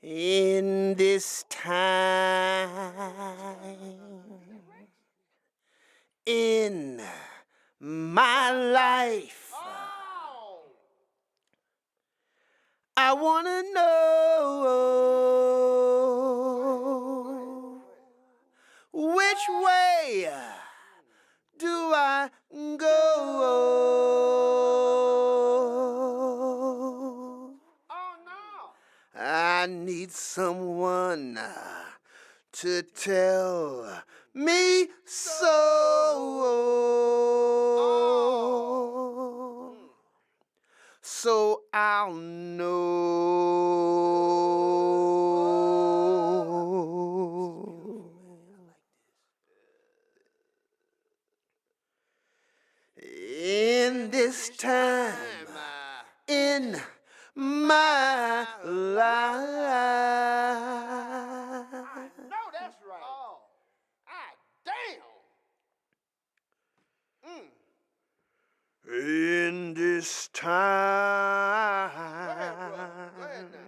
In this time, in my life, I wanna know which way do I go? I need someone to tell me so I'll know. In this time, in my life. No, that's right. Oh, damn. In this time, Go ahead now.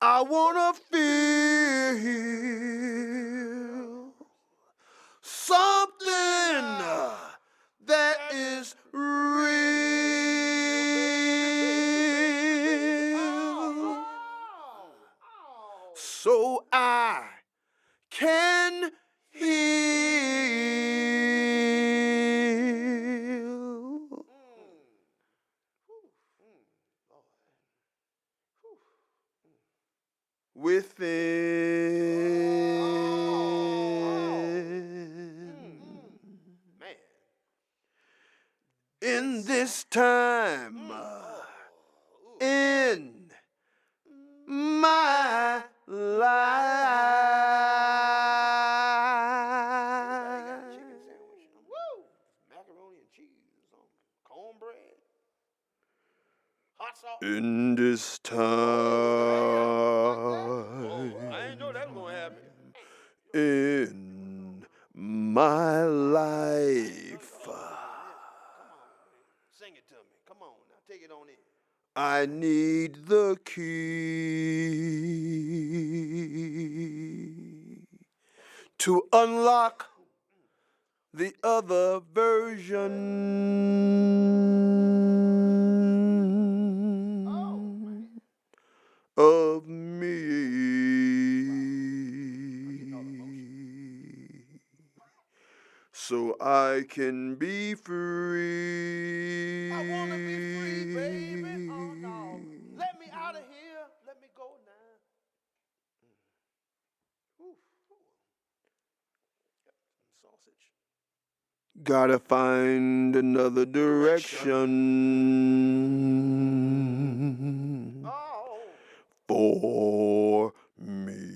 I wanna feel something that is real, so I can heal within. Man. In this time, in my life. Chicken sandwich. Woo! Macaroni and cheese. Cornbread. Hot sauce. In this time, I ain't know that was going to happen. in my life, Come on, man. Sing it to me. Come on now. Take it on in. I need the key to unlock the other version of me. So I can be free. I want to be free, baby. Oh, no. Let me out of here. Let me go now. Sausage. Gotta find another direction for me.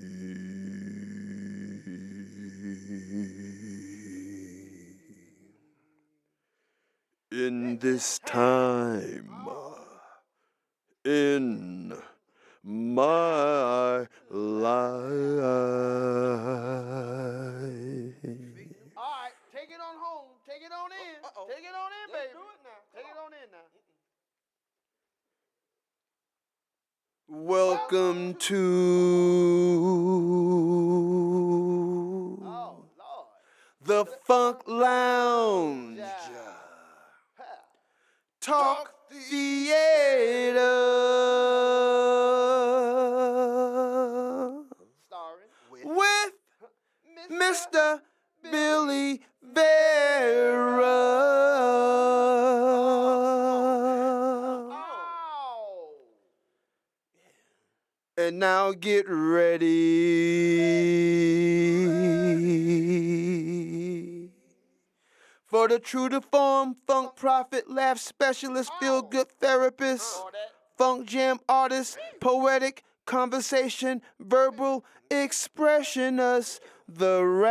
In this time, in my life. All right, take it on home. Take it on in. Take it on in, baby. Do it now. Take it on in now. Welcome to the Funk Lounge. Talk Theater. Starring With Mr. Billy Vera. And now get ready for the true to form funk prophet, laugh specialist, feel good therapist, funk jam artist, poetic conversation, verbal expressionist, the Rex.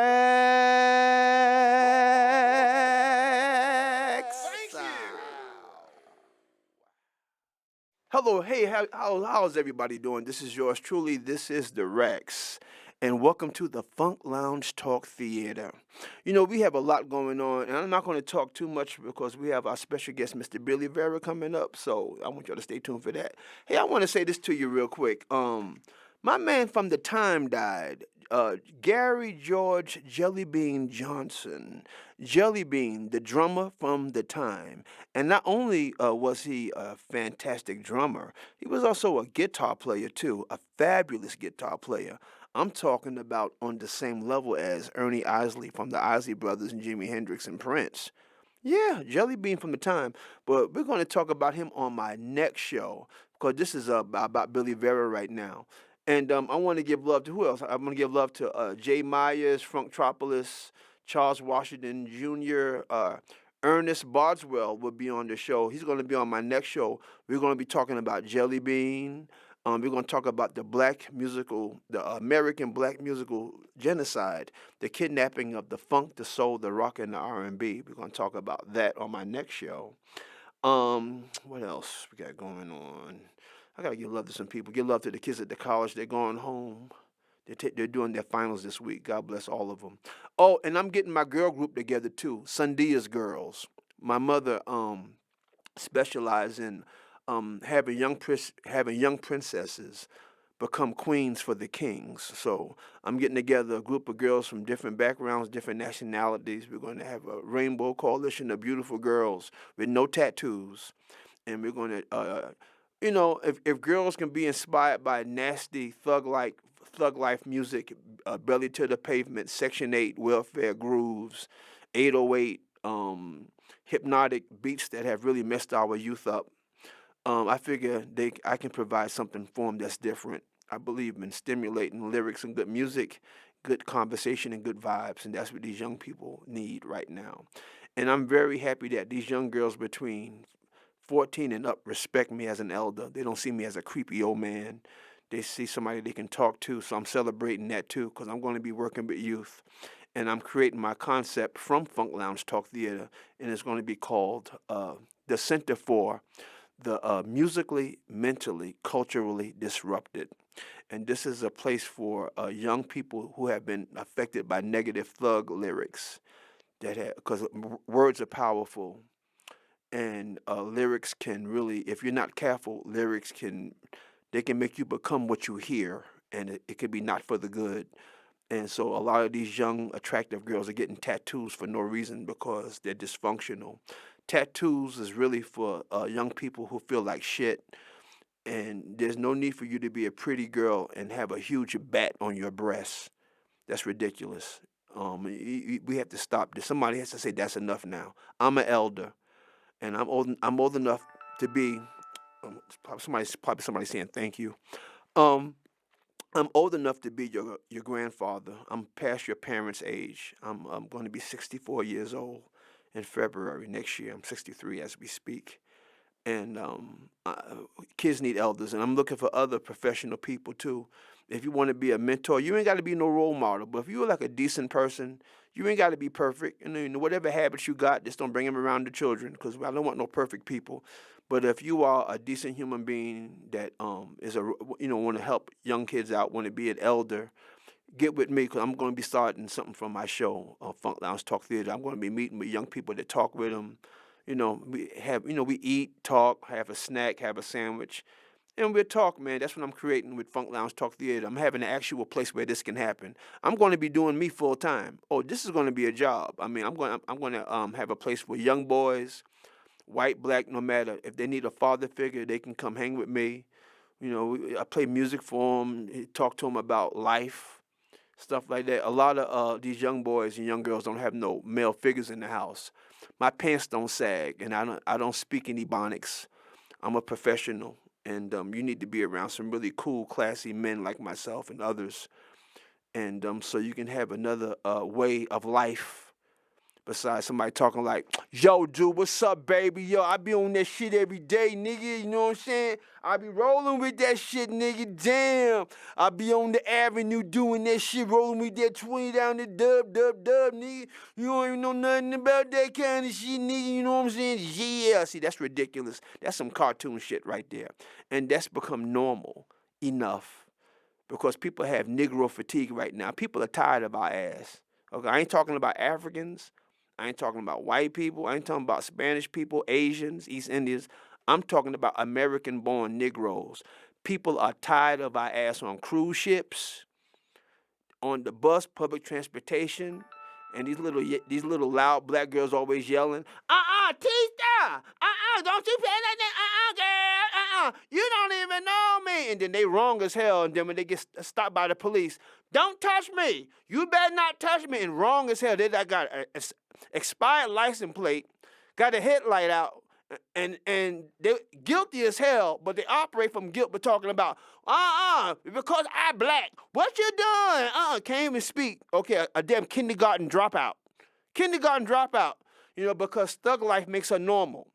Thank you. Hello, hey, how's everybody doing? This is yours truly. This is the Rex. and welcome to the Funk Lounge Talk Theater. You know, we have a lot going on, and I'm not going to talk too much because we have our special guest, Mr. Vera, coming up, so I want y'all to stay tuned for that. Hey, I want to say this to you real quick. My man from the time died, Gary George Jellybean Johnson. Jellybean, the drummer from the time. And not only was he a fantastic drummer, he was also a guitar player too, a fabulous guitar player. I'm talking about on the same level as Ernie Isley from the Isley Brothers and Jimi Hendrix and Prince. Yeah, Jelly Bean from the time. But we're going to talk about him on my next show because this is about Billy Vera right now. And I want to give love to who else? I'm going to give love to Jay Myers, Frank Tropolis, Charles Washington Jr., Ernest Boswell will be on the show. He's going to be on my next show. We're going to be talking about Jelly Bean. We're going to talk about the American black musical genocide, the kidnapping of the funk, the soul, the rock, and the R&B. We're going to talk about that on my next show. What else we got going on? I gotta give love to some people. Give love to the kids at the college. They're going home. They're doing their finals this week. God bless all of them. Oh, and I'm getting my girl group together too. Sundia's Girls. My mother specialized in having young princesses become queens for the kings. So I'm getting together a group of girls from different backgrounds, different nationalities. We're going to have a rainbow coalition of beautiful girls with no tattoos, and we're going to, if girls can be inspired by nasty thug life music, belly to the pavement, Section 8, welfare grooves, 808, hypnotic beats that have really messed our youth up. I figure I can provide something for them that's different. I believe in stimulating lyrics and good music, good conversation and good vibes, and that's what these young people need right now. And I'm very happy that these young girls between 14 and up respect me as an elder. They don't see me as a creepy old man. They see somebody they can talk to, so I'm celebrating that too because I'm going to be working with youth. And I'm creating my concept from Funk Lounge Talk Theater, and it's going to be called the Center for the musically, mentally, culturally disrupted. And this is a place for young people who have been affected by negative thug lyrics. Because words are powerful, and lyrics can really, if you're not careful, they can make you become what you hear, and it could be not for the good. And so a lot of these young, attractive girls are getting tattoos for no reason because they're dysfunctional. Tattoos is really for young people who feel like shit, and there's no need for you to be a pretty girl and have a huge bat on your breast. That's ridiculous. We have to stop this. Somebody has to say that's enough now. I'm an elder, and I'm old enough to be. Probably somebody saying thank you. Um, I'm old enough to be your grandfather. I'm past your parents' age. I'm going to be 64 years old in February next year. I'm 63 as we speak, and kids need elders, and I'm looking for other professional people too. If you want to be a mentor, you ain't got to be no role model, but if you're like a decent person, you ain't got to be perfect. And whatever habits you got, just don't bring them around the children, because I don't want no perfect people. But if you are a decent human being that want to help young kids out, want to be an elder, get with me because I'm going to be starting something from my show, Funk Lounge Talk Theater. I'm going to be meeting with young people that talk with them. We eat, talk, have a snack, have a sandwich, and we'll talk, man. That's what I'm creating with Funk Lounge Talk Theater. I'm having an actual place where this can happen. I'm going to be doing me full time. Oh, this is going to be a job. I mean, I'm going to have a place for young boys, white, black, no matter. If they need a father figure, they can come hang with me. I play music for them, talk to them about life, stuff like that. A lot of these young boys and young girls don't have no male figures in the house. My pants don't sag, and I don't speak in Ebonics. I'm a professional, and you need to be around some really cool, classy men like myself and others, and so you can have another way of life besides somebody talking like, yo, dude, what's up, baby? Yo, I be on that shit every day, nigga. You know what I'm saying? I be rolling with that shit, nigga. Damn. I be on the avenue doing that shit, rolling with that 20 down the dub, nigga. You don't even know nothing about that kind of shit, nigga. You know what I'm saying? Yeah. See, that's ridiculous. That's some cartoon shit right there. And that's become normal enough because people have Negro fatigue right now. People are tired of our ass. Okay, I ain't talking about Africans. I ain't talking about white people. I ain't talking about Spanish people, Asians, East Indians. I'm talking about American-born Negroes. People are tired of our ass on cruise ships, on the bus, public transportation, and these little loud black girls always yelling, Tita, don't you pay that, girl, you don't even know me. And then they wrong as hell, and then when they get stopped by the police, don't touch me. You better not touch me. And wrong as hell, they got an expired license plate, got a headlight out, and they're guilty as hell, but they operate from guilt, but talking about, because I black. What you doing? Can't even speak. Okay, a damn kindergarten dropout. Because thug life makes her normal.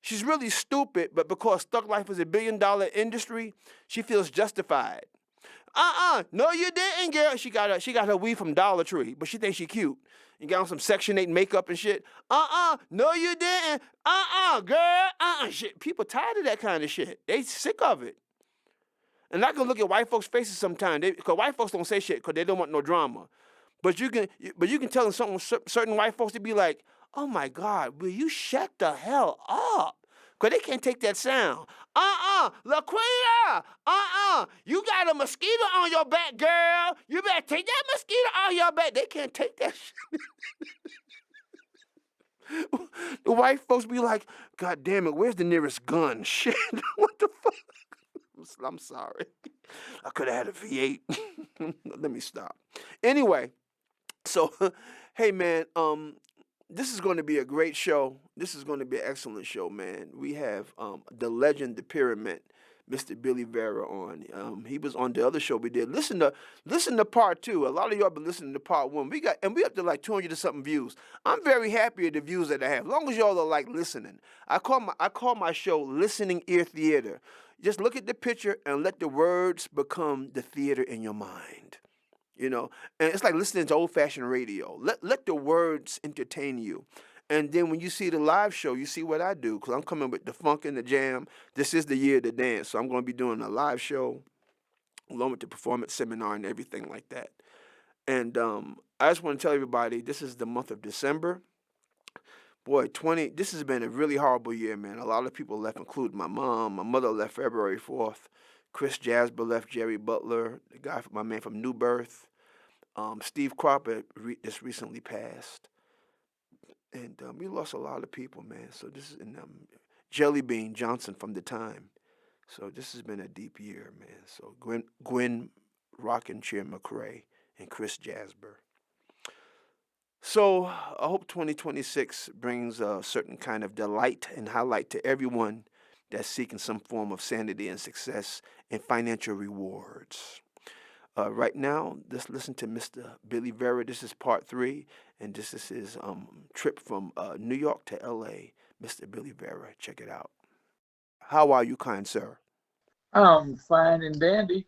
She's really stupid, but because thug life is a $1 billion industry, she feels justified. No you didn't, girl. She got her weed from Dollar Tree, but she thinks she cute. You got on some Section 8 makeup and shit. No you didn't. Girl. Shit. People tired of that kind of shit. They sick of it. And I can look at white folks' faces sometimes, because white folks don't say shit because they don't want no drama. But you can tell them certain white folks to be like, oh my God, will you shut the hell up? Because they can't take that sound. Laquita, you got a mosquito on your back, girl. You better take that mosquito on your back. They can't take that shit. The white folks be like, God damn it, where's the nearest gun? Shit, what the fuck? I'm sorry. I could have had a V8. Let me stop. Anyway, so, hey, man, this is going to be a great show. This is going to be an excellent show, man. We have the legend, the pyramid, Mr. Billy Vera on. He was on the other show we did. Listen to part 2. A lot of y'all been listening to part 1. We up to like 200 or something views. I'm very happy with the views that I have. As long as y'all are like listening. I call my show Listening Ear Theater. Just look at the picture and let the words become the theater in your mind. And it's like listening to old-fashioned radio. Let the words entertain you. And then when you see the live show, you see what I do, because I'm coming with the funk and the jam. This is the year to dance, so I'm going to be doing a live show along with the performance seminar and everything like that. And I just want to tell everybody, this is the month of December. Boy, this has been a really horrible year, man. A lot of people left, including my mom. My mother left February 4th. Chris Jasper left, Jerry Butler, my man from New Birth. Steve Cropper just recently passed. And we lost a lot of people, man. So this is Jelly Bean Johnson from The Time. So this has been a deep year, man. So Gwen Rockin' Chair McCrae and Chris Jasper. So I hope 2026 brings a certain kind of delight and highlight to everyone that's seeking some form of sanity and success and financial rewards. Right now, let's listen to Mr. Billy Vera. This is part 3, and this is his trip from New York to L.A. Mr. Billy Vera, check it out. How are you, kind sir? I'm fine and dandy.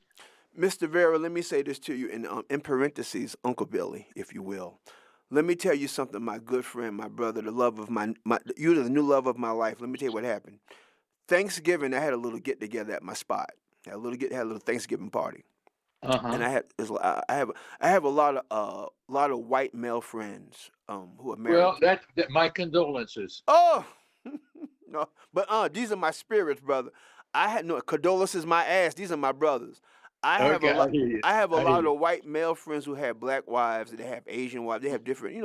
Mr. Vera, let me say this to you in parentheses, Uncle Billy, if you will. Let me tell you something, my good friend, my brother, the love of you're the new love of my life. Let me tell you what happened. Thanksgiving, I had a little get together at my spot. Had a little Thanksgiving party. And I have a lot of white male friends who are married. Well, that my condolences. Oh, no, but these are my spirits, brother. I had no condolences, my ass. These are my brothers. I have a lot of white male friends who have black wives, and they have Asian wives. They have different,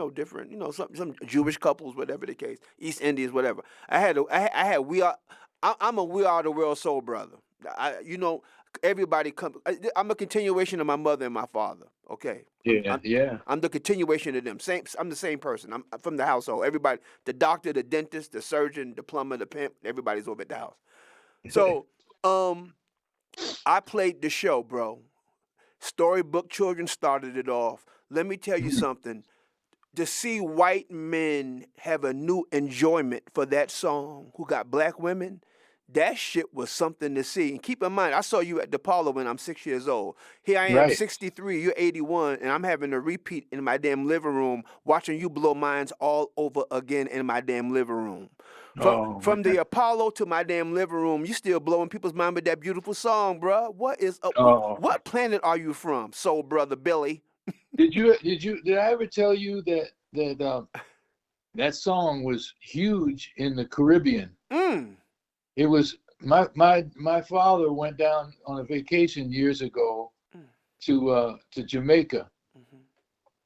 some Jewish couples, whatever the case, East Indians, whatever. I'm a we are the world soul brother. Everybody comes. I'm a continuation of my mother and my father. Okay. I'm the continuation of them. I'm the same person. I'm from the household. Everybody, the doctor, the dentist, the surgeon, the plumber, the pimp. Everybody's over at the house. So, I played the show, bro. Storybook Children started it off. Let me tell you something. To see white men have a new enjoyment for that song who got black women, that shit was something to see. And keep in mind, I saw you at the Apollo when I'm 6 years old. Here I am, 63, you're 81, and I'm having a repeat in my damn living room, watching you blow minds all over again in my damn living room. Oh From the man. Apollo to my damn living room, you still blowing people's mind with that beautiful song, bruh. What is up? Oh. What planet are you from, soul brother Billy? Did I ever tell you that song was huge in the Caribbean? Mm. It was my father went down on a vacation years ago Mm. to Jamaica, Mhm.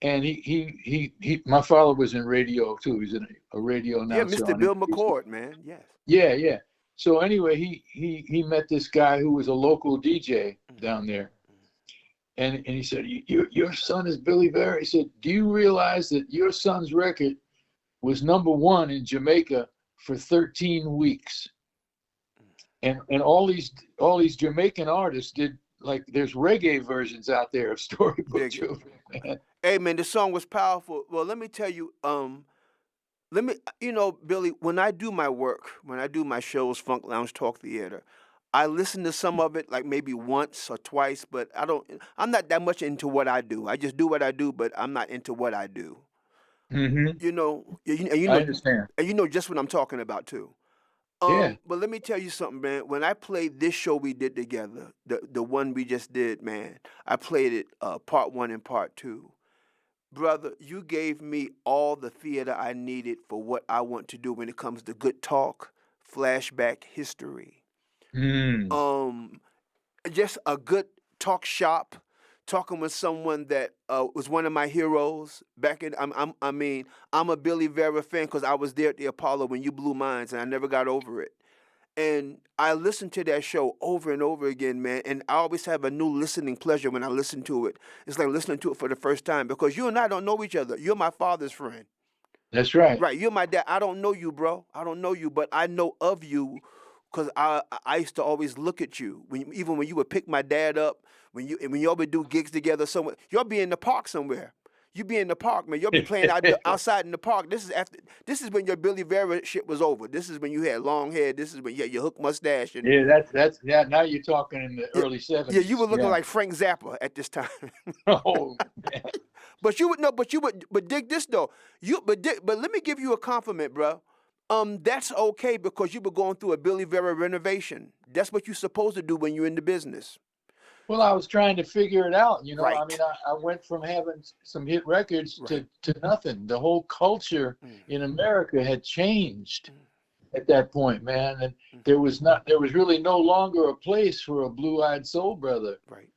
and my father was in radio too. He was a radio Yeah, announcer Mr. on Bill NBC. McCord, man. Yes. Yeah, yeah. So anyway, he met this guy who was a local DJ Mhm. down there, and he said, your son is Billy Vera. He said, do you realize that your son's record was #1 in Jamaica for 13 weeks? And all these Jamaican artists did, like, there's reggae versions out there of Storybook Dig it. Children, man. Hey, man, the song was powerful. Well, let me tell you. Billy, when I do my work, when I do my shows, Funk Lounge Talk Theater, I listen to some of it like maybe once or twice, but I'm not that much into what I do. I just do what I do, but I'm not into what I do. Hmm. You know, and you I know, understand. and you know just what I'm talking about too. Yeah. But let me tell you something, man. When I played this show we did together, the one we just did, man, I played it part one and part two. Brother, you gave me all the theater I needed for what I want to do when it comes to good talk, flashback history. Mm. Um, just a good talk shop, talking with someone that was one of my heroes back in. I mean, I'm a Billy Vera fan because I was there at the Apollo when you blew minds, and I never got over it. And I listened to that show over and over again, man. And I always have a new listening pleasure when I listen to it. It's like listening to it for the first time because you and I don't know each other. You're my father's friend. That's right. Right, you're my dad. I don't know you, bro. I don't know you, but I know of you because I used to always look at you even when you would pick my dad up when y'all would do gigs together somewhere. Y'all be in the park somewhere. You be in the park, man. You'll be playing outside in the park. This is when your Billy Vera shit was over. This is when you had long hair. This is when you had your hook mustache and Yeah, that's yeah. Now you're talking in the yeah, early yeah, you '70s. were looking Yeah. like Frank Zappa at this time. Oh man. But you would know, but dig this though. But let me give you a compliment, bro. That's okay because you were going through a Billy Vera renovation. That's what you're supposed to do when you're in the business. Well, I was trying to figure it out. I mean, Right. I went from having some hit records Right. to nothing. The whole culture Mm, in America had changed mm, at that point, man. And mhm. there was really no longer a place for a blue-eyed soul brother. Right.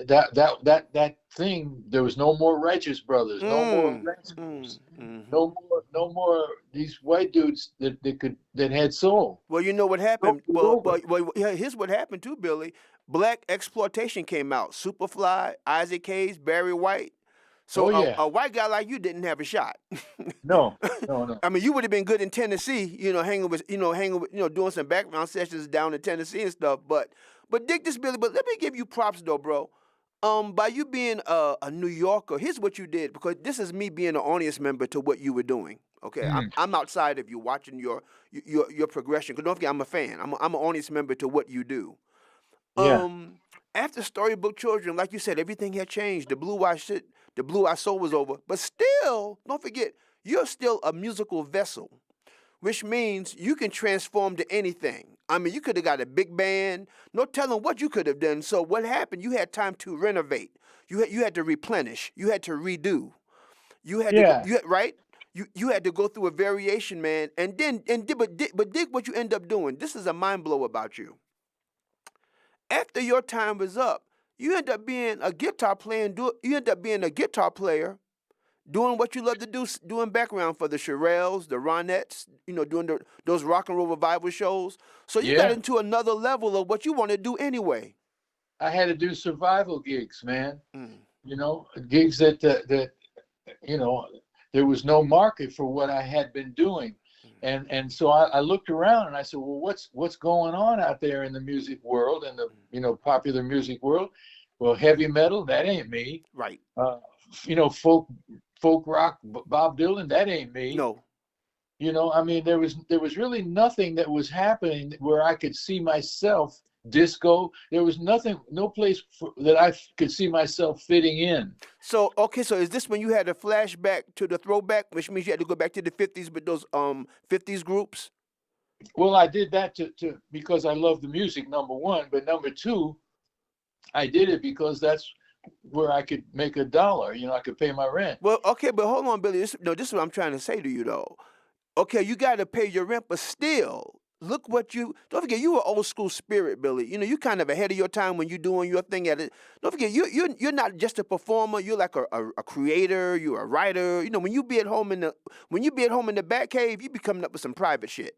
That thing. There was no more righteous brothers, no more Mm, rescues, mm, mm-hmm. no more these white dudes that had soul. Well, you know what Soul happened. was over. Yeah, here's what happened too, Billy. Black exploitation came out. Superfly, Isaac Hayes, Barry White. So Oh yeah. a white guy like you didn't have a shot. No, no, no. I mean, you would have been good in Tennessee, hanging with, doing some background sessions down in Tennessee and stuff. But dig this, Billy. But let me give you props though, bro. By you being a New Yorker, here's what you did because this is me being an audience member to what you were doing. Okay, I'm, Mm, I'm outside of you watching your progression. Cause don't forget, I'm a fan. I'm an audience member to what you do. yeah. After Storybook Children, like you said, everything had changed. The Blue Eye Soul was over. But still, don't forget, you're still a musical vessel, which means you can transform to anything. I mean, you could have got a big band. No telling what you could have done. So what happened? You had time to renovate. You had to replenish. You had to redo. You had to go. Yeah. Right. You had to go through a variation, man. But dig what you end up doing. This is a mind blow about you. After your time was up, you end up being a guitar player. You end up being a guitar player doing what you love to do, doing background for the Shirelles, the Ronettes, doing those rock and roll revival shows. So you got Yeah. into another level of what you want to do anyway. I had to do survival gigs, man. Mm, Gigs that you know there was no market for what I had been doing, and so I looked around and I said, well, what's going on out there in the music world and the popular music world? Well, heavy metal, that ain't me. right. Uh, folk rock, Bob Dylan, that ain't me. No. I mean, there was really nothing that was happening where I could see myself disco. There was nothing, no place that I could see myself fitting in. So okay, so is this when you had a flashback to the throwback, which means you had to go back to the 50s with those 50s groups? Well, I did that to because I love the music, number one, but number two, I did it because that's where I could make a dollar. I could pay my rent. Well, okay, but hold on, Billy. This is what I'm trying to say to you though. Okay, you got to pay your rent, but still, look what you. Don't forget, you were old school spirit, Billy. You kind of ahead of your time when you're doing your thing at it. Don't forget, you're not just a performer. You're like a creator. You're a writer. When you be at home in the back cave, you be coming up with some private shit.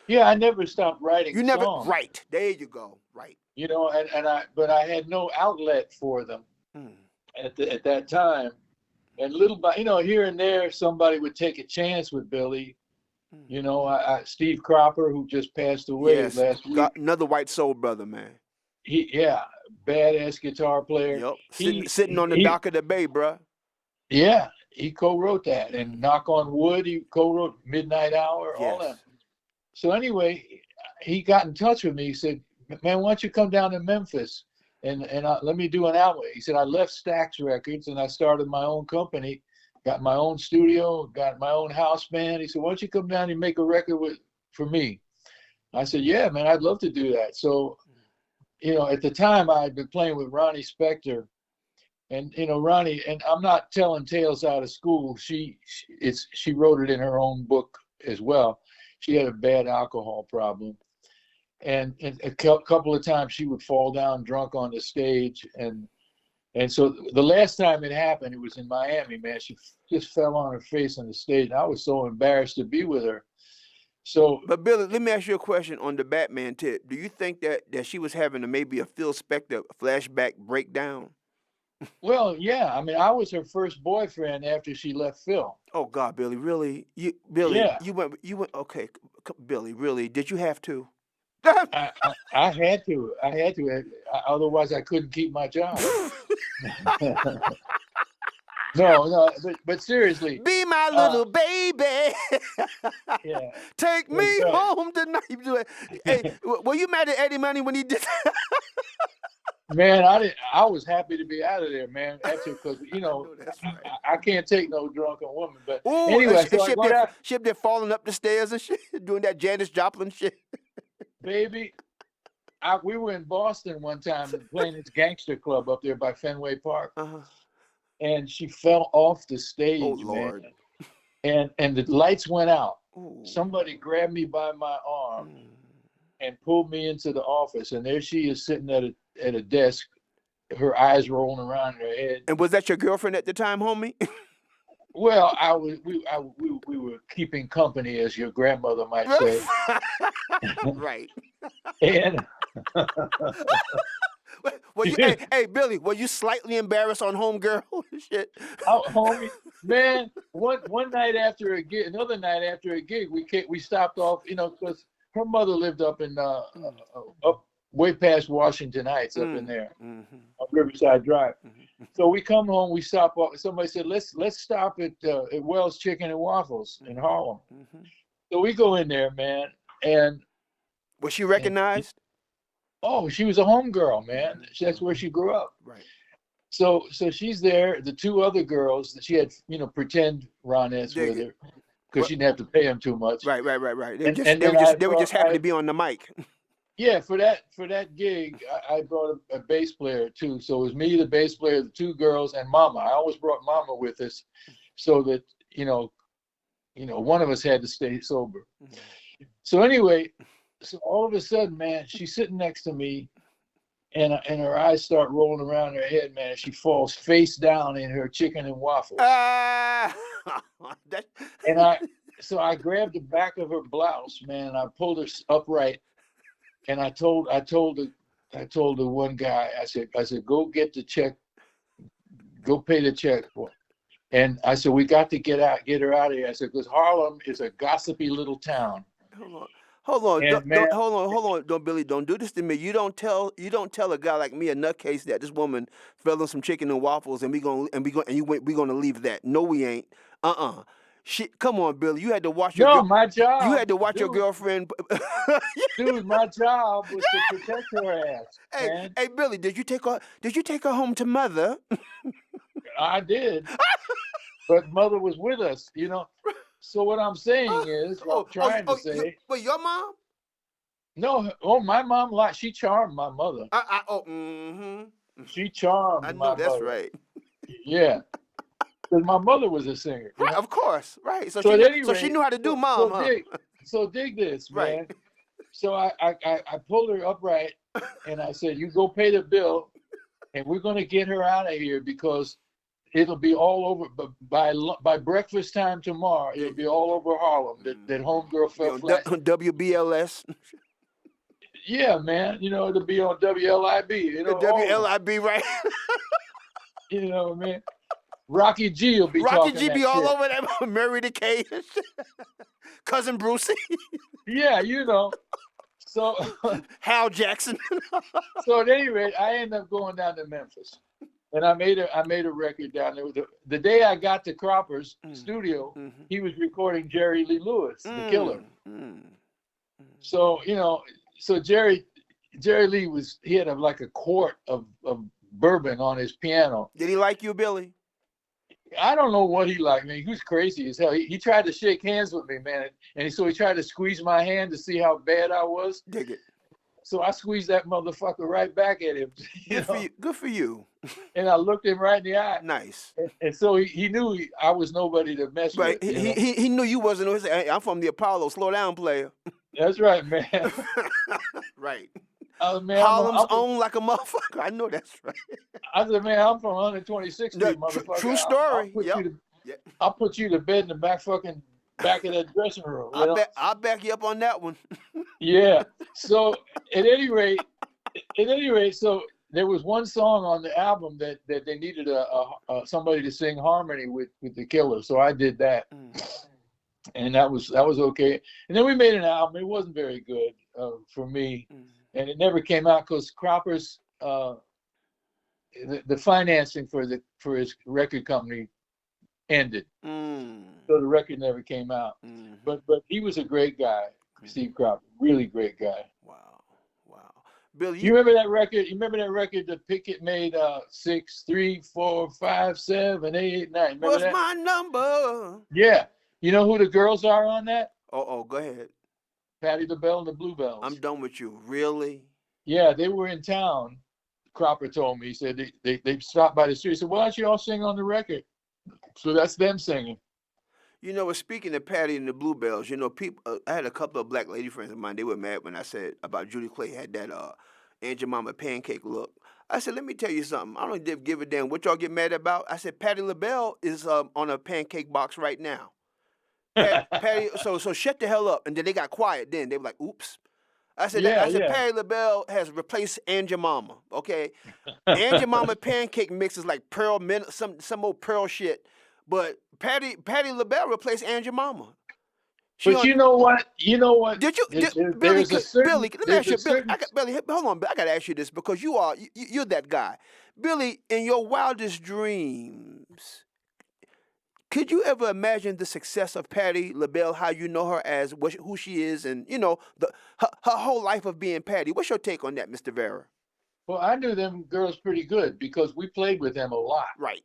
Yeah, I never stopped writing You never songs. right. There you go. Right. But I had no outlet for them at that time. And little by, here and there, somebody would take a chance with Billy. Steve Cropper, who just passed away last week. Another white soul brother, man. Badass guitar player. Yep. Sitting on the dock of the bay, bruh. Yeah, he co-wrote that. And Knock on Wood, he co-wrote Midnight Hour, all that. So anyway, he got in touch with me. He said, man, why don't you come down to Memphis and let me do an album? He said, I left Stax Records and I started my own company, got my own studio, got my own house band. He said, why don't you come down and make a record for me? I said, yeah, man, I'd love to do that. So, at the time I had been playing with Ronnie Spector, and Ronnie, and I'm not telling tales out of school. She wrote it in her own book as well. She had a bad alcohol problem. And a couple of times she would fall down drunk on the stage. And so the last time it happened, it was in Miami, man. She just fell on her face on the stage. I was so embarrassed to be with her. So, but Billy, let me ask you a question on the Batman tip. Do you think that she was having maybe a Phil Spector flashback breakdown? Well, yeah. I mean, I was her first boyfriend after she left Phil. Oh God, Billy, really? You went. Okay, Billy, really? Did you have to? I had to. Otherwise, I couldn't keep my job. No, but seriously. Be my little baby. Yeah. Take me home tonight. Hey, were you mad at Eddie Money when he did that? Man, I was happy to be out of there, man. Actually, because I can't take no drunken woman. But anyway, ship there falling up the stairs and shit, doing that Janis Joplin shit. Baby, we were in Boston one time playing this gangster club up there by Fenway Park, and she fell off the stage. Oh Lord! Man. And the lights went out. Ooh. Somebody grabbed me by my arm and pulled me into the office, and there she is sitting at a desk, her eyes rolling around her head. And was that your girlfriend at the time, homie? Well, we were keeping company, as your grandmother might say. Right. And hey, Billy, were you slightly embarrassed on Homegirl? Shit. Oh, homie, man. One night after a gig, another night after a gig, we stopped off, because her mother lived up in up way past Washington Heights, up in there on Riverside Drive. So we come home, we stop off. Somebody said, let's stop at Wells Chicken and Waffles in Harlem. So we go in there, man, and was she recognized? She was a homegirl, man. That's where she grew up. Right. So she's there. The two other girls that she had, pretend Ronettes with her, because she didn't have to pay them too much. Right. They were just happy to be on the mic. Yeah, for that gig, I brought a bass player too. So it was me, the bass player, the two girls, and Mama. I always brought Mama with us, so that one of us had to stay sober. So anyway, all of a sudden, man, she's sitting next to me, and her eyes start rolling around her head, man. And she falls face down in her chicken and waffles. And I grabbed the back of her blouse, man, and I pulled her upright. And I told the one guy, I said, go get the check, go pay the check for. And I said, we got to get her out of here. I said, because Harlem is a gossipy little town. Hold on, don't Billy, don't do this to me. You don't tell a guy like me, a nutcase, that this woman fell on some chicken and waffles, and we gonna leave that. No, we ain't. Come on, Billy. You had to watch your No, girl. my You job, had to watch your dude, girlfriend. dude, my job was to protect her ass, Hey, man. hey, Billy, did you take her? Did you take her home to mother? I did, but mother was with us, you know. So what I'm saying is, what I'm trying to say, Wait, your mom? no, oh, my mom, like, she charmed my mother. Mm-hmm. She charmed I know my that's mother. right. Yeah, because my mother was a singer, you Right, know. of course, right. So at any So she rate, knew how to do mom, huh? so dig this, Right. man. So I pulled her upright and I said, "You go pay the bill, and we're gonna get her out of here because it'll be all over. But by breakfast time tomorrow, it'll be all over Harlem that homegirl Be fell on flat." WBLS, Yeah, man. You know, it'll be on WLIB. You know, all of them. WLIB, right? You know, man. Rocky G will be Rocky talking G that be all shit. over that. Mary the K, cousin Brucey, Yeah, you know. So, Hal Jackson. so at any rate, I ended up going down to Memphis, and I made a record down there. The day I got to Cropper's studio, he was recording Jerry Lee Lewis, the Killer. So you know, so Jerry Lee he had like a quart of bourbon on his piano. Did he like you, Billy? I don't know what he liked, man. He was crazy as hell. He tried to shake hands with me, man, and so he tried to squeeze my hand to see how bad I was. Dig it. So I squeezed that motherfucker right back at him. Good for you. Good for you. And I looked him right in the eye. Nice. And so he knew I was nobody to mess Right. with. You know? He knew you wasn't. Hey, I'm from the Apollo. Slow down, player. That's right, man. Right. Man, Harlem's own like a motherfucker. I know that's right. I said, man, I'm from 126th Street, motherfucker. True story. I'll put you to bed in the back of that dressing room. I'll back you up on that one. Yeah. So at any rate, so there was one song on the album that they needed somebody to sing harmony with the Killer. So I did that. And that was okay. And then we made an album. It wasn't very good for me, and it never came out because Cropper's the financing for his record company ended, so the record never came out. But he was a great guy, Steve Cropper, really great guy. Wow. Billy, You remember that record? You remember that record that Pickett made? 6, 3, 4, 5, 7, 8, 9. Remember what's that? my number? Yeah. You know who the girls are on that? Oh, go ahead. Patti LaBelle and the Bluebells. I'm done with you. Really? Yeah, they were in town. Cropper told me. He said they stopped by the street. He said, "Why don't you all sing on the record?" So that's them singing. You know, speaking of Patti and the Bluebells, you know, people. I had a couple of black lady friends of mine. They were mad when I said about Judy Clay had that Aunt Jemima pancake look. I said, let me tell you something. I don't give a damn what y'all get mad about. I said, Patti LaBelle is on a pancake box right now. Patty, so shut the hell up. And then they got quiet. Then they were like, "Oops." I said, Patti LaBelle has replaced Aunt Jemima. Okay, Aunt Jemima pancake mix is like pearl, some old pearl shit. But Patti LaBelle replaced Aunt Jemima. But you know what? Did you, Billy? Billy, let me ask you, Billy. Hold on, I gotta ask you this because you're that guy, Billy. In your wildest dreams, could you ever imagine the success of Patti LaBelle, how you know her as who she is, and you know her whole life of being Patti? What's your take on that, Mr. Vera? Well, I knew them girls pretty good because we played with them a lot. Right.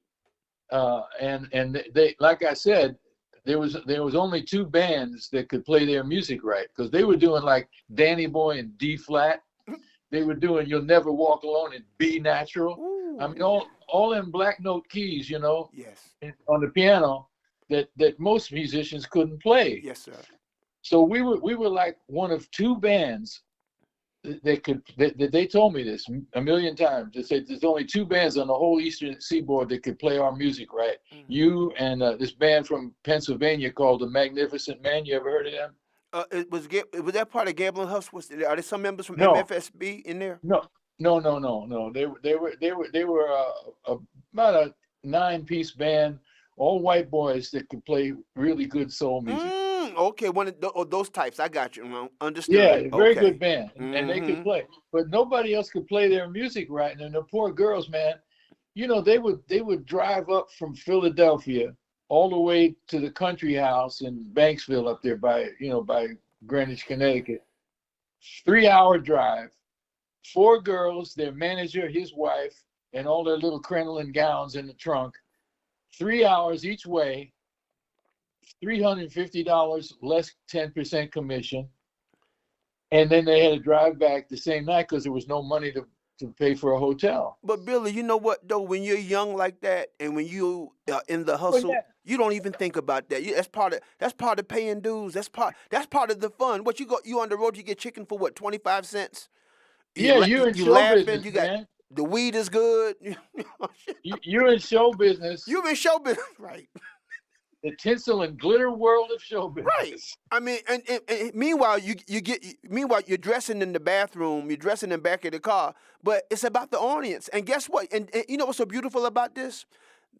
And they, like I said, there was only 2 bands that could play their music right because they were doing like Danny Boy in D flat. They were doing You'll Never Walk Alone in B natural. Ooh. I mean, all them black note keys, you know. Yes. On the piano that most musicians couldn't play. Yes, sir. So we were like one of 2 bands that they told me this a million times. They said there's only 2 bands on the whole Eastern Seaboard that could play our music right. Mm-hmm. You and this band from Pennsylvania called the Magnificent Man. You ever heard of them? Was that part of Gambling House? Are there some members from MFSB in there? No. They were about a 9-piece band, all white boys that could play really good soul music. Okay, one of those types. I got you. Understood. Yeah, very good band, and they could play, but nobody else could play their music right. And the poor girls, man, you know, they would drive up from Philadelphia all the way to the country house in Banksville up there by Greenwich, Connecticut. 3 hour drive, 4 girls, their manager, his wife, and all their little crinoline gowns in the trunk. 3 hours each way, $350 less 10% commission. And then they had to drive back the same night because there was no money to pay for a hotel. But Billy, you know what though? When you're young like that, and when you in the Well, hustle, yeah. you don't even think about that. That's part of paying dues. That's part of the fun. What you on the road? You get chicken for what, 25 cents? Yeah, you're in You show laughing. business, You got man. the weed is good. You're in show business, You've been show business, right? the tinsel and glitter world of show Right. business. I mean, and meanwhile, meanwhile you're dressing in the bathroom, you're dressing in the back of the car, but it's about the audience. And guess what? And you know what's so beautiful about this?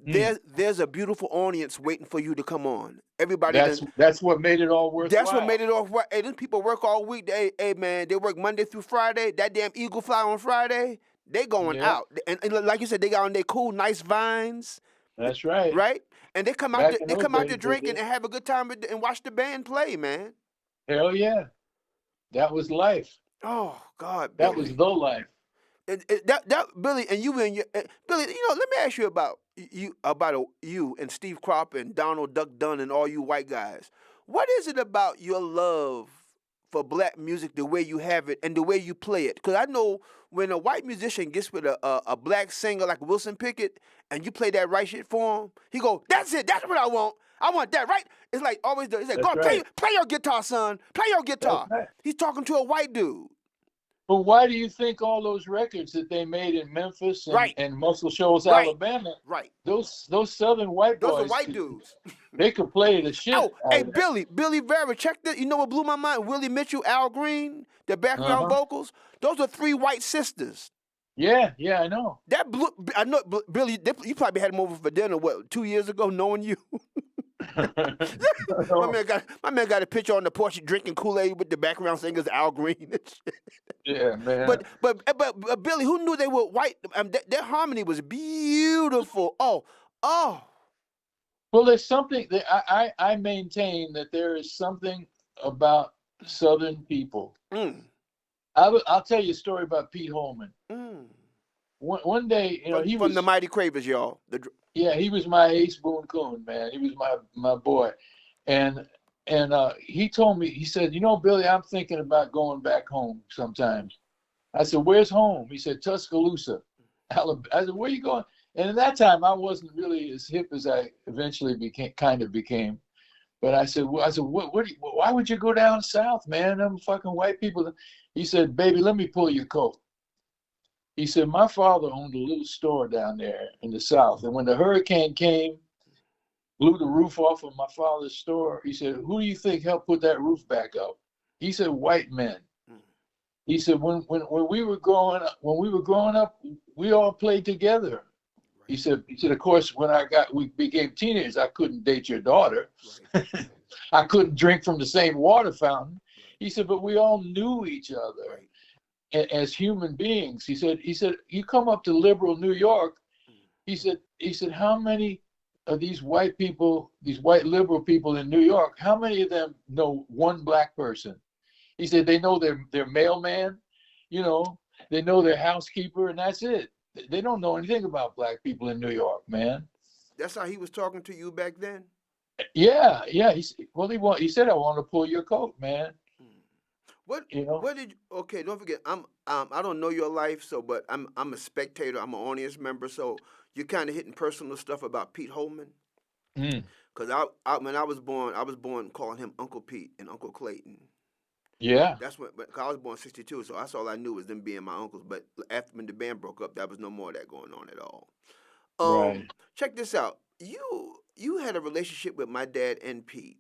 Mm. There's a beautiful audience waiting for you to come on. Everybody done. That's what made it all That's what worthwhile. made it off. Hey, these people work all week. Hey man, they work Monday through Friday. That damn eagle fly on Friday. They going Yeah, out, and like you said, they got on their cool, nice vines, that's right. right? And they come out Back to in they those come out to days, they drink and did. have a good time and watch the band play, man. Hell yeah, that was life. Oh God, That was Billy. the life. That Billy and you and your Billy. Let me ask you about you and Steve Cropper and Donald Duck Dunn and all you white guys. What is it about your love for black music, the way you have it and the way you play it? Because I know when a white musician gets with a black singer like Wilson Pickett and you play that right shit for him, he go, "That's it. That's what I want. I want that right." It's like always. He's like, "Go That's on, right. play your guitar, son. Play your That's guitar." right. He's talking to a white dude. But why do you think all those records that they made in Memphis Right, and Muscle Shoals, right, Alabama, right. those Southern white Those are boys white dudes. they could play the shit Oh, out hey, of that. Billy Vera, check this. You know what blew my mind? Willie Mitchell, Al Green, the background Uh-huh. vocals. Those are three white sisters. Yeah, I know. That blew. I know, Billy. You probably had him over for dinner. What, 2 years ago? Knowing you, my man got a picture on the porch drinking Kool-Aid with the background singers Al Green and shit. Yeah, man. But Billy, who knew they were white? Their harmony was beautiful. Oh. Well, there's something that I maintain that there is something about Southern people. Mm, I'll tell you a story about Pete Holman. mm. One day, he From the was, Mighty Cravers, y'all. yeah, he was my ace boon coon, man. He was my boy, and he told me, he said, Billy, I'm thinking about going back home sometimes. I said, where's home? He said, Tuscaloosa, Alabama. I said, where you going? And at that time, I wasn't really as hip as I eventually became. But I said, why would you go down south, man? Them fucking white people. He said, baby, let me pull your coat. He said, my father owned a little store down there in the south. And when the hurricane came, blew the roof off of my father's store, he said, who do you think helped put that roof back up? He said, white men. He said, when we were growing up, we all played together. He said, of course, when we became teenagers, I couldn't date your daughter. Right. I couldn't drink from the same water fountain. He said, but we all knew each other as human beings. He said, you come up to liberal New York. He said, how many of these white people, these white liberal people in New York, how many of them know one black person? He said, they know their mailman, they know their housekeeper, and that's it. They don't know anything about black people in New York, man. That's how he was talking to you back then. Yeah. He said, I want to pull your coat, man. What did you, okay? Don't forget, I don't know your life, but I'm a spectator. I'm an audience member, so you're kind of hitting personal stuff about Pete Holman. Mm. Cause when I was born calling him Uncle Pete and Uncle Clayton. Yeah. That's but I was born '62, so that's all I knew was them being my uncles. But after when the band broke up, there was no more of that going on at all. Right. Check this out. You had a relationship with my dad and Pete.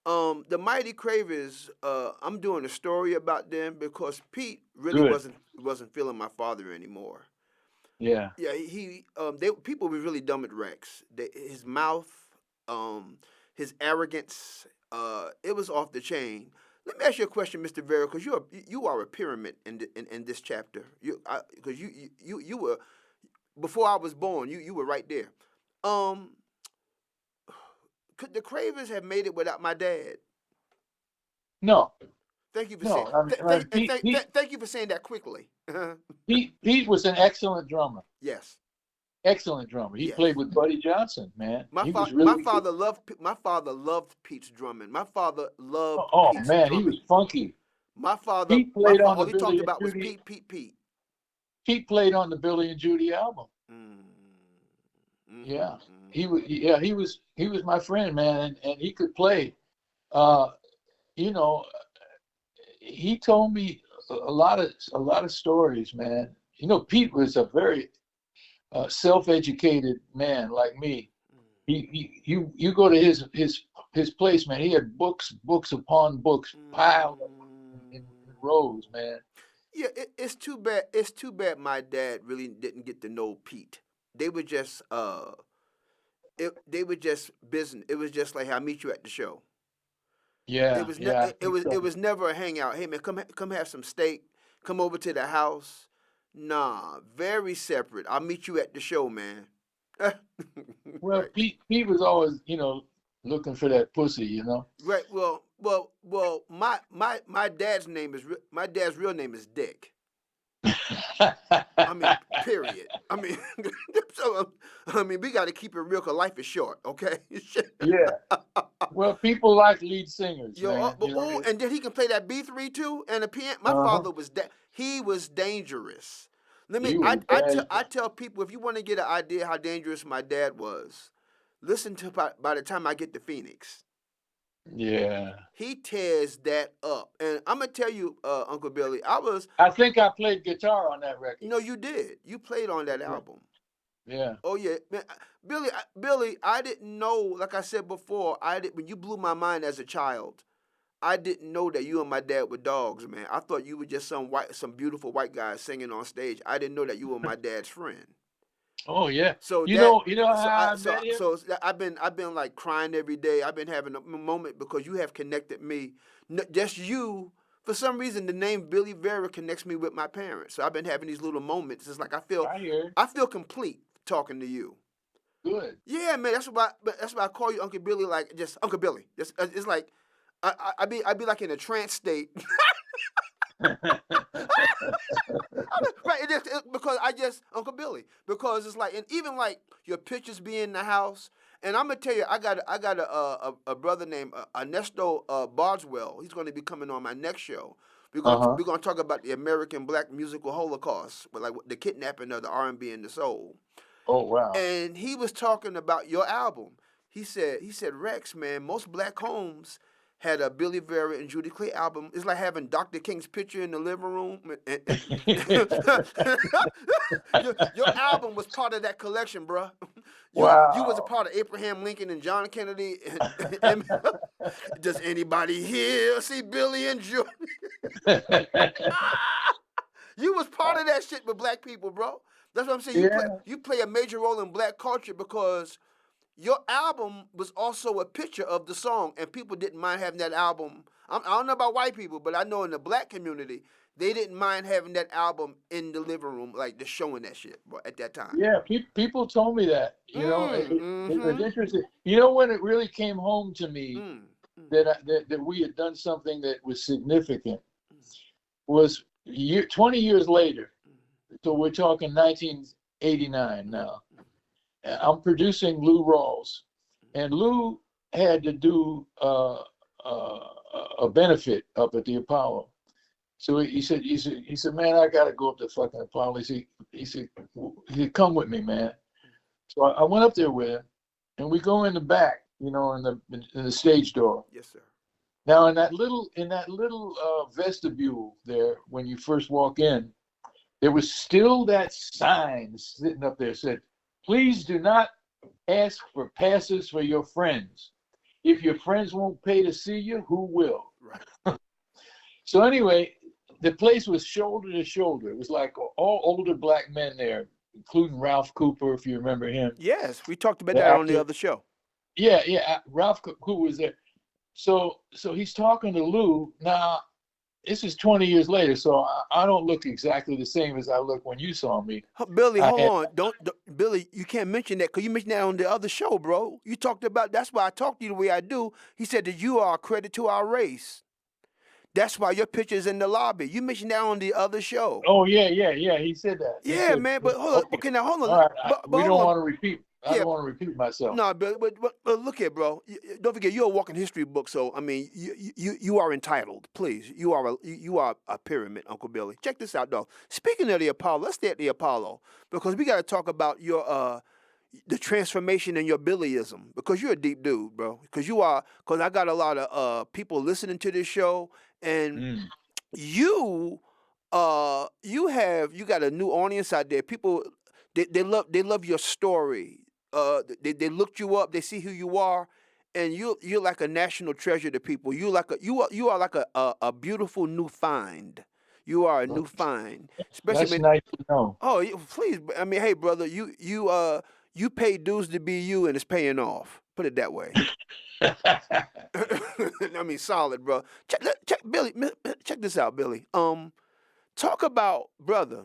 The Mighty Cravers. I'm doing a story about them because Pete really Good. wasn't feeling my father anymore. Yeah. Yeah, people were really dumb at Rex. His mouth, his arrogance, it was off the chain. Let me ask you a question, Mr. Vera, because you are a pyramid in this chapter. Because you were before I was born. You were right there. Um, could the Cravens have made it without my dad? No, Thank you for saying. no. Thank you for saying that quickly. Pete was an excellent drummer. Yes. Excellent drummer. He Yes. played with Buddy Johnson, man. My He was my really good. father loved Pete's drumming. My father loved Oh Pete's man, he drumming. was funky. My father, Pete played on all the he talked Billy and about was Judy. Pete. Pete played on the Billy and Judy album. Mm-hmm. Yeah, Mm-hmm. he was my friend, man, and he could play. Uh, you know, he told me a lot of stories, man. You know, Pete was a very self-educated man like me. You go to his place, man. He had books upon books piled up in rows, man. Yeah, it's too bad. It's too bad my dad really didn't get to know Pete. They were just they were just business. It was just like, "I'll meet you at the show." Yeah, yeah, I think It so. was never a hangout. Hey man, come have some steak. Come over to the house. Nah, very separate. I'll meet you at the show, man. Well, Right. Pete was always, looking for that pussy, Right. Well. My dad's name is my dad's real name is Dick. I mean, period. I mean, so I mean, we got to keep it real, cause life is short. Okay. Yeah. Well, people like lead singers, Yo, man. and then he can play that B3 too, and the piano. My Uh-huh. father was he was dangerous. He was bad. I tell people, if you want to get an idea how dangerous my dad was, listen to by the time I get to Phoenix. Yeah. He tears that up, and I'm gonna tell you, Uncle Billy, I think I played guitar on that record. No, you did. You played on that album. Yeah. Oh yeah, man, Billy, I didn't know. Like I said before, when you blew my mind as a child. I didn't know that you and my dad were dogs, man. I thought you were just some beautiful white guy singing on stage. I didn't know that you were my dad's friend. Oh yeah. So You that, know, you know so how I, I met him? I've been like crying every day. I've been having a moment because you have connected me. Just you. For some reason, the name Billy Vera connects me with my parents. So I've been having these little moments. It's like I hear. I feel complete talking to you. Good. Yeah, man. That's why I call you Uncle Billy. Like just Uncle Billy. It's like I be like in a trance state. Right, because I just Uncle Billy, because it's like, and even like your pictures be in the house, and I'm gonna tell you, I got a brother named Ernesto Boswell. He's going to be coming on my next show. Uh-huh. We're gonna talk about the American Black musical Holocaust, with like the kidnapping of the R&B and the soul. Oh wow. And he was talking about your album. He said, Rex, man, most black homes had a Billy Vera and Judy Clay album. It's like having Dr. King's picture in the living room. Your album was part of that collection, bruh. You was a Wow. part of Abraham Lincoln and John Kennedy. Does anybody here see Billy and Judy? You was part of that shit with black people, bro. That's what I'm saying. Yeah. You play a major role in black culture because your album was also a picture of the song, and people didn't mind having that album. I don't know about white people, but I know in the black community, they didn't mind having that album in the living room, like just showing that shit, bro, at that time. Yeah, people told me that. It was interesting. You know when it really came home to me that we had done something that was significant was 20 years later. So we're talking 1989 now. I'm producing Lou Rawls, and Lou had to do a benefit up at the Apollo. So he said, man, I got to go up to fucking Apollo. He said, come with me, man. So I went up there with him, and we go in the back, in the stage door. Yes, sir. Now in that little vestibule there, when you first walk in, there was still that sign sitting up there said, please do not ask for passes for your friends. If your friends won't pay to see you, who will? Right. So anyway, the place was shoulder to shoulder. It was like all older black men there, including Ralph Cooper, if you remember him. Yes, we talked about that on the other show. Yeah, Ralph Cooper was there. So he's talking to Lou. Now, this is 20 years later, so I don't look exactly the same as I look when you saw me. Billy, I hold had, on. Don't Billy, you can't mention that because you mentioned that on the other show, bro. You talked about that's why I talk to you the way I do. He said that you are a credit to our race. That's why your picture's in the lobby. You mentioned that on the other show. oh yeah. He said that. He Yeah, said, man. But hold on. okay, Okay, now hold all on. right. But We hold don't on. want to repeat. I Yeah. don't want to repeat myself. No, but look here, bro. Don't forget, you're a walking history book. So I mean, you are entitled. Please, you are a pyramid, Uncle Billy. Check this out, though. Speaking of the Apollo, let's stay at the Apollo because we got to talk about your the transformation in your Billyism because you're a deep dude, bro. Because I got a lot of people listening to this show, and Mm. you you got a new audience out there. People they love your story. They looked you up, they see who you are, and you're like a national treasure to people. You are like a beautiful new find. You are a new find. Especially That's man, nice to know. oh please, I mean, hey brother, you pay dues to be you and it's paying off. Put it that way. I mean, solid, bro. Check Billy. Check this out, Billy. Talk about brother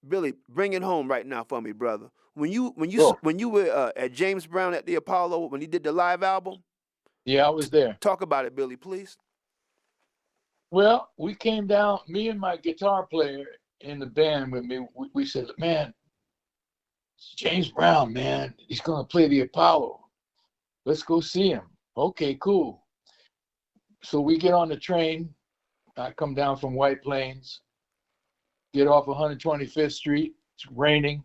Billy. Bring it home right now for me, brother. Oh, When you were at James Brown at the Apollo when he did the live album, yeah, I was there. talk about it, Billy, please. Well, we came down, me and my guitar player in the band with me, we said, man, it's James Brown, man. He's going to play the Apollo. Let's go see him. Okay, cool. So we get on the train. I come down from White Plains, get off 125th Street. It's raining.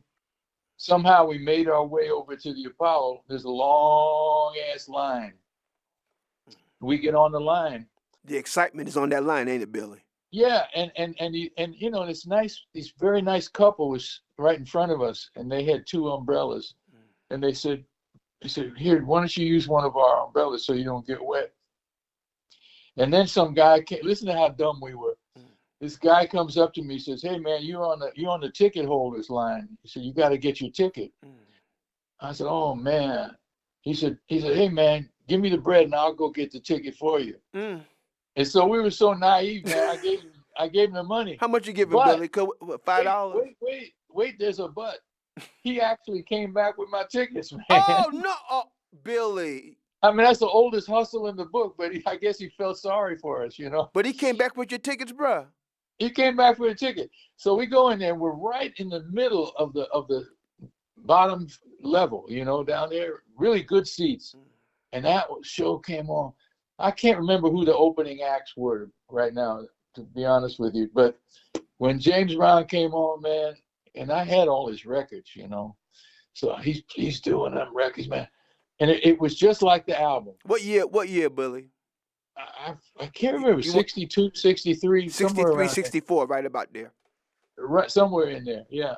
Somehow we made our way over to the Apollo. There's a long ass line. We get on the line. The excitement is on that line, ain't it, Billy? Yeah, and you know, this nice, this very nice couple was right in front of us, and they had two umbrellas, and they said, here, why don't you use one of our umbrellas so you don't get wet? And then some guy came, listen to how dumb we were. This guy comes up to me, says, hey man, you're on the ticket holders line. He said, you got to get your ticket. I said, oh man. He said, hey man, give me the bread and I'll go get the ticket for you. Mm. And so we were so naive, man. I gave him the money. How much you giving, But Billy? $5? wait, there's a but. He actually came back with my tickets, man. Oh no, Billy. I mean, that's the oldest hustle in the book, but I guess he felt sorry for us, you know. But he came back with your tickets, bruh. He came back for a ticket. So we go in there, and we're right in the middle of the bottom level, you know, down there, really good seats. And that show came on. I can't remember who the opening acts were right now, to be honest with you. But when James Brown came on, man, and I had all his records, you know. So he's doing them records, man. And it was just like the album. What year, Billy? I can't remember, 62, 63, somewhere 63, around 64, right about there. there. Right, somewhere in there, yeah.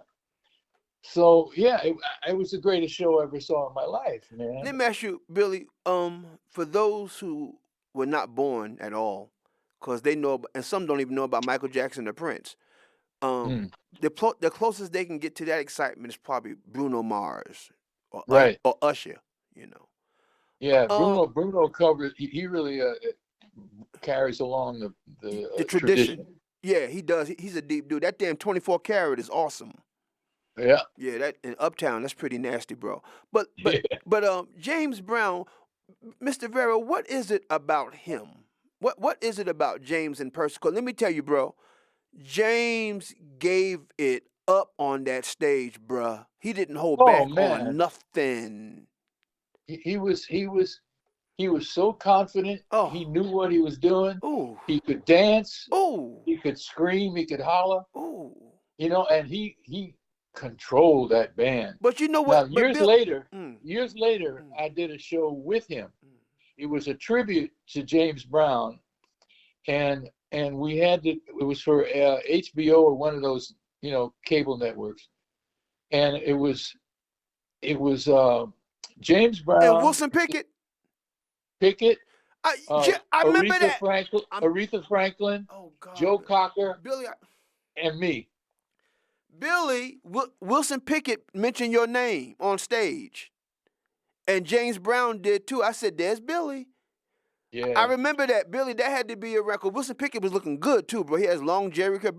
So, yeah, it was the greatest show I ever saw in my life, man. Let me ask you, Billy, for those who were not born at all, because they know, and some don't even know about Michael Jackson or Prince, the closest they can get to that excitement is probably Bruno Mars or, Right. Or Usher, you know. Yeah, Bruno covered, he really carries along the tradition. Yeah, he does. He's a deep dude. That damn 24 karat is awesome. Yeah. Yeah, that in Uptown, that's pretty nasty, bro. But James Brown, Mr. Vera, what is it about him? What is it about James in person? 'Cause let me tell you, bro, James gave it up on that stage, bruh. He didn't hold back on nothing. He was so confident. Oh. He knew what he was doing. Ooh. He could dance. Ooh. He could scream. He could holler. Ooh. You know, and he controlled that band. But you know what? Now, years later, I did a show with him. It was a tribute to James Brown, and we had it was for HBO or one of those, you know, cable networks, and it was James Brown and Wilson Pickett. I remember that. Aretha Franklin, oh God, Joe Cocker, Billy, and me. Billy, Wilson Pickett mentioned your name on stage, and James Brown did too. I said, "There's Billy." I Yeah. remember that, Billy. That had to be a record. Wilson Pickett was looking good too, bro. He has long Jerry curl.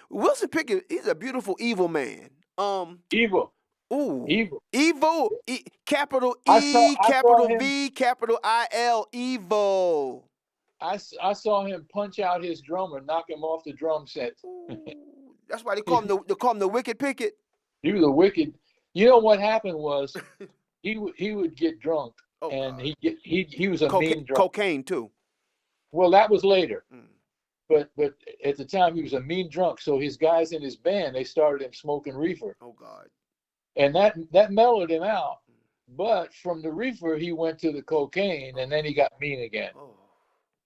Wilson Pickett. He's a beautiful evil man. Evil. Ooh, Evil. evil. Capital I saw E, I saw capital him V, capital IL. Evil. I saw him punch out his drummer, knock him off the drum set. Ooh, that's why they call he, him the Wicked Pickett. he was a wicked. You know what happened was he would get drunk, Oh and God. he was a mean drunk. Cocaine too. Well, that was later, Mm. but at the time he was a mean drunk. So his guys in his band, they started him smoking reefer, Oh God. and that mellowed him out. But from the reefer, he went to the cocaine, and then he got mean again. Oh.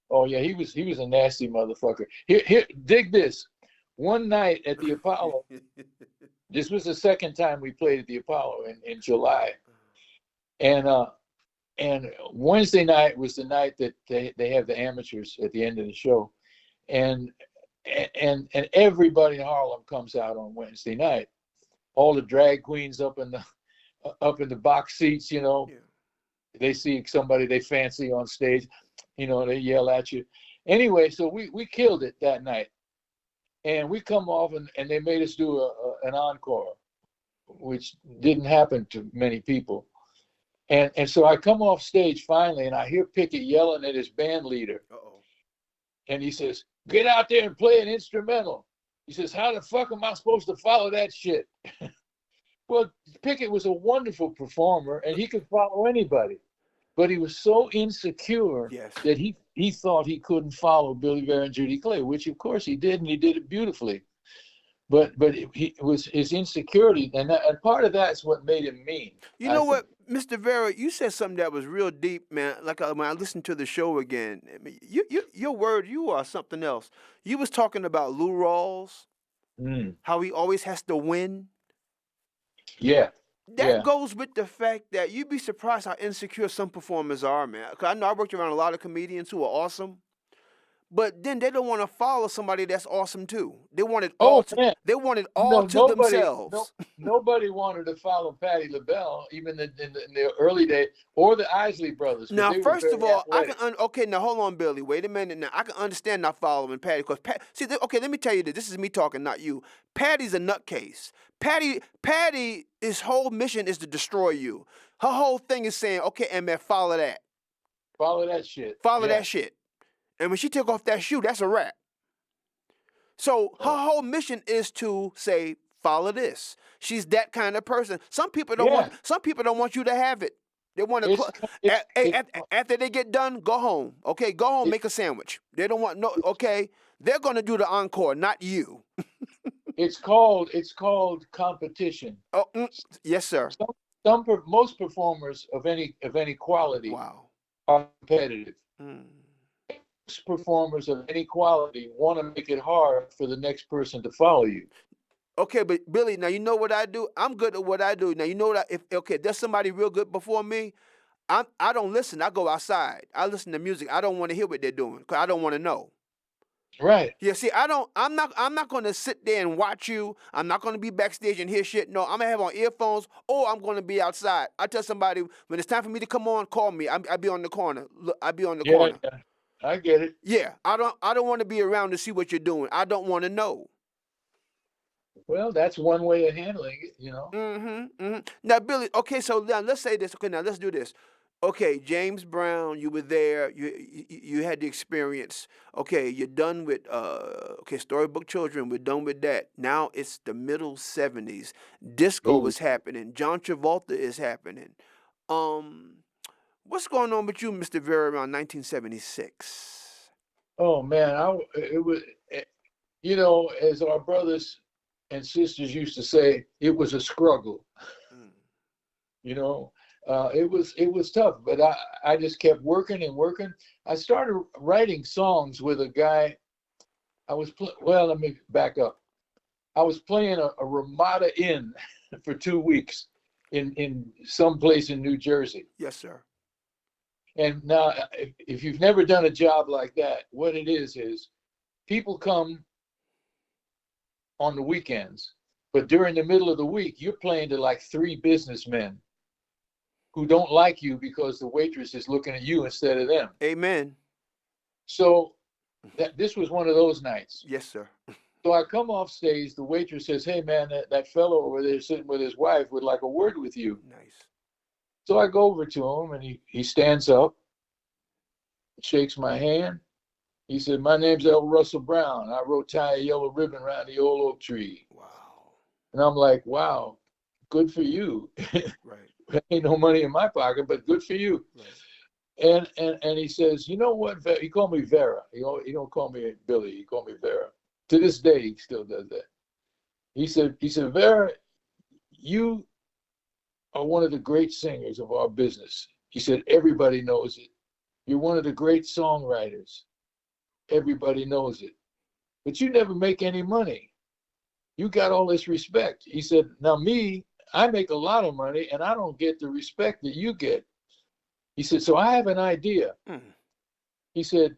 Oh yeah, he was a nasty motherfucker. Here, dig this. One night at the Apollo, this was the second time we played at the Apollo in July, and Wednesday night was the night that they have the amateurs at the end of the show, and and everybody in Harlem comes out on Wednesday night. All the drag queens up in the box seats, you know, Yeah. they see somebody they fancy on stage, you know, they yell at you. Anyway, so we killed it that night, and we come off and they made us do an encore, which didn't happen to many people. And so I come off stage finally, and I hear Pickett yelling at his band leader, Uh-oh. and he says, "Get out there and play an instrumental." He says, "How the fuck am I supposed to follow that shit?" Well, Pickett was a wonderful performer, and he could follow anybody, but he was so insecure Yes. that he thought he couldn't follow Billy Vera and Judy Clay, which of course he did, and he did it beautifully. But it was his insecurity, and part of that's what made him mean. You I know think. what, Mr. Vera, you said something that was real deep, man. Like when I listened to the show again, I mean, your word, you are something else. You was talking about Lou Rawls, Mm, how he always has to win. yeah, That yeah. goes with the fact that you'd be surprised how insecure some performers are, man. 'Cause I know I worked around a lot of comedians who are awesome, but then they don't want to follow somebody that's awesome too. They want it all Oh to man, they want it all no, to themselves. nobody wanted to follow Patti LaBelle, even in the early days, or the Isley brothers, because Now, they were first very of all, I can athletic. okay. Now, hold on, Billy. Wait a minute. Now, I can understand not following Patty because okay, let me tell you this. This is me talking, not you. Patty's a nutcase. Patty, his whole mission is to destroy you. Her whole thing is saying, okay, and man, follow that, Follow that shit. follow Yeah. that shit. And when she took off that shoe, that's a wrap. So her Oh, whole mission is to say, follow this. She's that kind of person. Some people don't yeah. want. Some people don't want you to have it. They want to. It's it's After they get done, go home. Okay, go home, it, make a sandwich. They don't want no. Okay, they're gonna do the encore, not you. it's called competition. Oh, yes, sir. Most performers of any quality Wow. are competitive. Mm. Most performers of any quality want to make it hard for the next person to follow you. Okay, but Billy, now you know what I do. I'm good at what I do. Now you know that if okay, there's somebody real good before me. I don't listen. I go outside. I listen to music. I don't want to hear what they're doing because I don't want to know. Right. Yeah, see, I don't. I'm not gonna sit there and watch you. I'm not gonna be backstage and hear shit. No, I'm gonna have on earphones, or I'm gonna be outside. I tell somebody when it's time for me to come on, call me. I be on the corner. Look, I be on the Yeah, corner. yeah. I get it. Yeah, I don't. I don't want to be around to see what you're doing. I don't want to know. Well, that's one way of handling it, you know. Mm-hmm. Mm-hmm. Now, Billy. Okay, so now let's say this. Okay, now let's do this. Okay, James Brown, you were there. You had the experience. Okay, you're done with okay, Storybook Children. We're done with that. Now it's the middle '70s. Disco Oh, is happening. John Travolta is happening. Um, what's going on with you, Mr. Vera, around 1976? oh man, it was, you know, as our brothers and sisters used to say, it was a struggle. Mm. You know, it was tough, but I just kept working and working. I started writing songs with a guy. Well, let me back up. I was playing a Ramada Inn for 2 weeks in some place in New Jersey. Yes, sir. And now, if you've never done a job like that, what it is people come on the weekends, but during the middle of the week, you're playing to like three businessmen who don't like you because the waitress is looking at you instead of them. Amen. So this was one of those nights. Yes, sir. So I come off stage. The waitress says, "Hey, man, that fellow over there sitting with his wife would like a word with you." Nice. So I go over to him, and he stands up, shakes my hand. He said, "My name's L. Russell Brown. I wrote Tie a Yellow Ribbon Around the Old Oak Tree." Wow. And I'm like, "Wow, good for you." Right. Ain't no money in my pocket, but good for you. Right. And he says, "You know what?" He called me Vera. He don't call me Billy. He called me Vera. To this day, he still does that. He said, "Vera, you are one of the great singers of our business." He said, "Everybody knows it. You're one of the great songwriters. Everybody knows it. But you never make any money. You got all this respect." He said, "Now me, I make a lot of money and I don't get the respect that you get." He said, "So I have an idea." Mm. He said,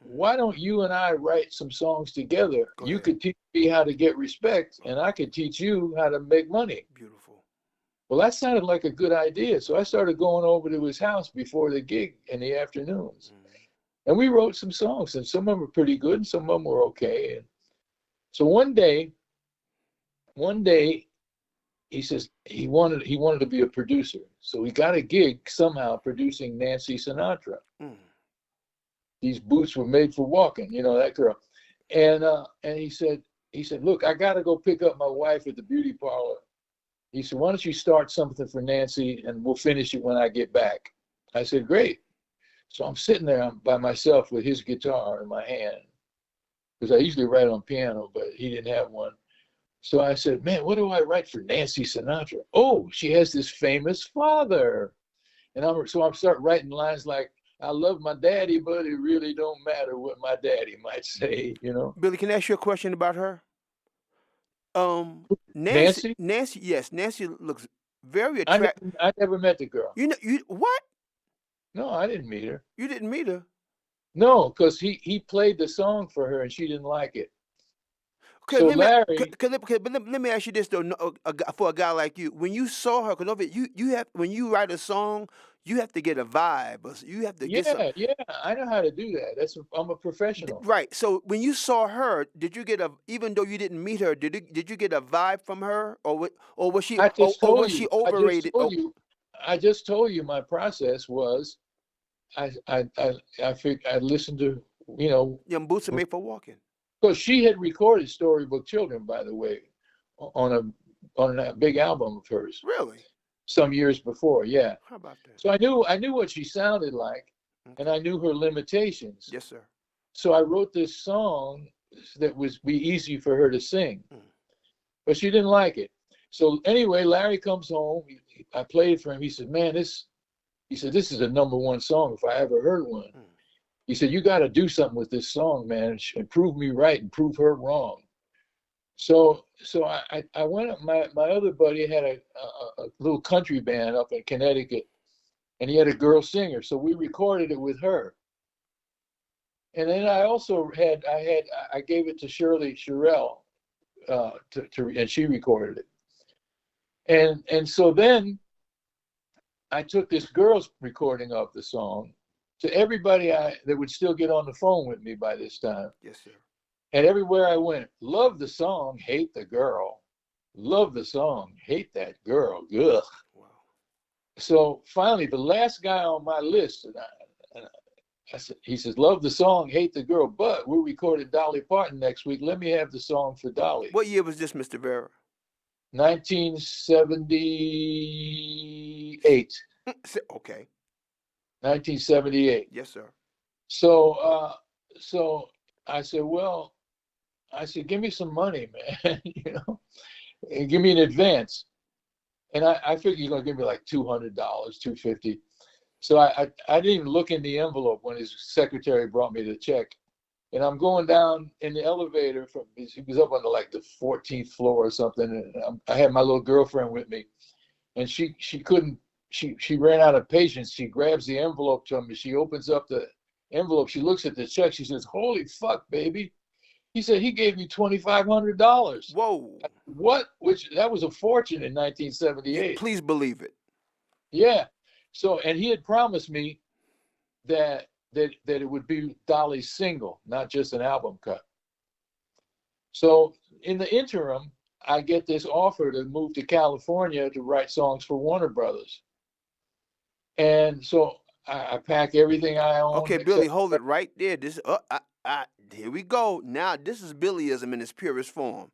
"Why don't you and I write some songs together? Go You ahead. could teach me how to get respect and I could teach you how to make money." Beautiful. Well, that sounded like a good idea. So I started going over to his house before the gig in the afternoons. Mm. And we wrote some songs, and some of them were pretty good and some of them were okay. And so one day he says he wanted to be a producer. So he got a gig somehow producing Nancy Sinatra. Mm. These boots were made for walking, you know, that girl. And he said, "Look, I got to go pick up my wife at the beauty parlor." He said, "Why don't you start something for Nancy and we'll finish it when I get back?" I said, "Great." So I'm sitting there by myself with his guitar in my hand, because I usually write on piano, but he didn't have one. So I said, "Man, what do I write for Nancy Sinatra?" "Oh, she has this famous father." And I'm start writing lines like, "I love my daddy, but it really don't matter what my daddy might say," you know. Billy, can I ask you a question about her? Nancy. Nancy, Nancy. Yes, Nancy looks very I attractive. never, I never met the girl. You know, you what? No, I didn't meet her. You didn't meet her? No, because he played the song for her and she didn't like it. Okay, So let me. Larry, But let me ask you this though. For a guy like you, when you saw her, because you have when you write a song, you have to get a vibe. You have to get some. yeah, I know how to do that. I'm a professional. Right. So when you saw her, did you get a? Even though you didn't meet her, did you get a vibe from her, or was she, I just or told was she you. overrated? Oh, I just told you my process was I listened to, you know, them boots are made for walking. because she had recorded Storybook Children, by the way, on a big album of hers Really? some years before. Yeah. How about that? So I knew what she sounded like, and I knew her limitations. Yes, sir. So I wrote this song that was be easy for her to sing, Mm. but she didn't like it. So anyway, Larry comes home. I played for him. He said, "Man, this is a #1 song if I ever heard one." Mm. He said, "You got to do something with this song, man, and prove me right and prove her wrong." So I went up. My other buddy had a little country band up in Connecticut, and he had a girl singer. So we recorded it with her. And then I also I gave it to Shirley Sherrill, and she recorded it. And so then I took this girl's recording of the song to everybody that would still get on the phone with me by this time. Yes, sir. And everywhere I went, love the song, hate the girl. Love the song, hate that girl. Ugh. Wow. So finally, the last guy on my list, I said, he says, "Love the song, hate the girl, but we're recording Dolly Parton next week. Let me have the song for Dolly." What year was this, Mr. Vera? 1978. Okay. 1978. Yes, sir. So I said, "Well," I said, "Give me some money, man, you know, and give me an advance." And I figured you're gonna give me like $200, $250. So I didn't even look in the envelope when his secretary brought me the check. And I'm going down in the elevator he was up on the 14th floor or something. And I had my little girlfriend with me, and she couldn't. She ran out of patience. She grabs the envelope from me. She opens up the envelope. She looks at the check. She says, "Holy fuck, baby." He said he gave me $2,500. Whoa. What? Which that was a fortune in 1978. Please believe it. Yeah. So, and he had promised me that it would be Dolly's single, not just an album cut. So in the interim, I get this offer to move to California to write songs for Warner Brothers. And so I pack everything I own. Okay, Billy, hold it right there. This here we go. Now this is Billyism in its purest form.